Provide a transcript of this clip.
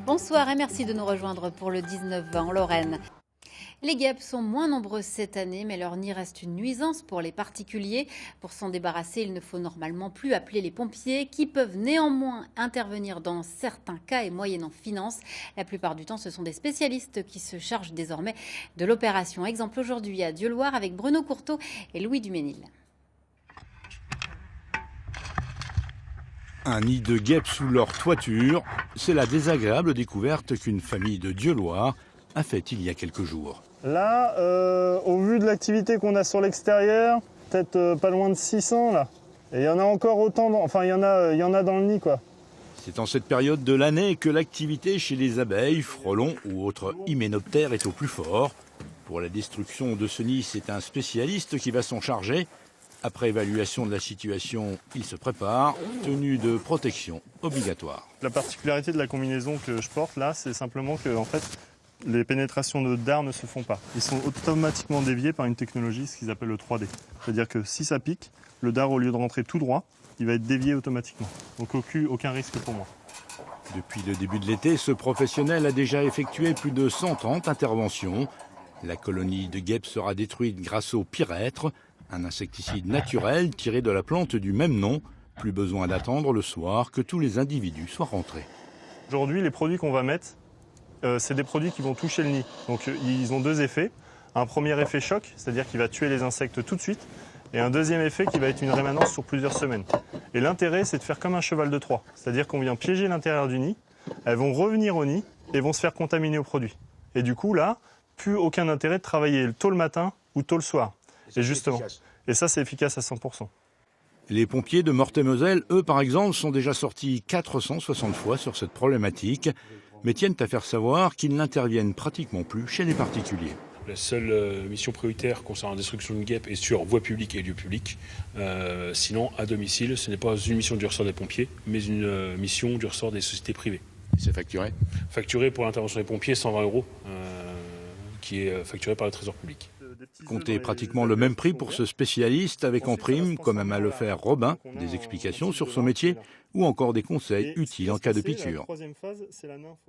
Bonsoir et merci de nous rejoindre pour le 19-20 en Lorraine. Les guêpes sont moins nombreuses cette année, mais leur nid reste une nuisance pour les particuliers. Pour s'en débarrasser, il ne faut normalement plus appeler les pompiers, qui peuvent néanmoins intervenir dans certains cas et moyennant finance. La plupart du temps, ce sont des spécialistes qui se chargent désormais de l'opération. Exemple aujourd'hui à Dieuloir avec Bruno Courteau et Louis Duménil. Un nid de guêpes sous leur toiture, c'est la désagréable découverte qu'une famille de Dieuloir a faite il y a quelques jours. Là, au vu de l'activité qu'on a sur l'extérieur, peut-être pas loin de 600 là. Et il y en a encore autant, il y en a dans le nid quoi. C'est en cette période de l'année que l'activité chez les abeilles, frelons ou autres hyménoptères est au plus fort. Pour la destruction de ce nid, c'est un spécialiste qui va s'en charger. Après évaluation de la situation, il se prépare, tenue de protection obligatoire. La particularité de la combinaison que je porte là, c'est simplement que en fait, les pénétrations de dards ne se font pas. Ils sont automatiquement déviés par une technologie, ce qu'ils appellent le 3D. C'est-à-dire que si ça pique, le dard, au lieu de rentrer tout droit, il va être dévié automatiquement. Donc aucun risque pour moi. Depuis le début de l'été, ce professionnel a déjà effectué plus de 130 interventions. La colonie de guêpes sera détruite grâce au pyrètre, un insecticide naturel tiré de la plante du même nom. Plus besoin d'attendre le soir que tous les individus soient rentrés. Aujourd'hui, les produits qu'on va mettre, c'est des produits qui vont toucher le nid. Donc ils ont deux effets. Un premier effet choc, c'est-à-dire qu'il va tuer les insectes tout de suite. Et un deuxième effet qui va être une rémanence sur plusieurs semaines. Et l'intérêt, c'est de faire comme un cheval de Troie. C'est-à-dire qu'on vient piéger l'intérieur du nid, elles vont revenir au nid et vont se faire contaminer au produit. Et du coup, là, plus aucun intérêt de travailler tôt le matin ou tôt le soir. Et justement. Et ça, c'est efficace à 100%. Les pompiers de Meurthe-et-Moselle, eux par exemple, sont déjà sortis 460 fois sur cette problématique, mais tiennent à faire savoir qu'ils n'interviennent pratiquement plus chez les particuliers. La seule mission prioritaire concernant la destruction de guêpes est sur voie publique et lieu public. Sinon, à domicile, ce n'est pas une mission du ressort des pompiers, mais une mission du ressort des sociétés privées. C'est facturé ? Facturé pour l'intervention des pompiers, 120 €, qui est facturé par le Trésor public. Comptez pratiquement le même prix pour ce spécialiste avec en prime, comme aime à le faire Robin, des explications sur son métier ou encore des conseils utiles en cas de piqûre.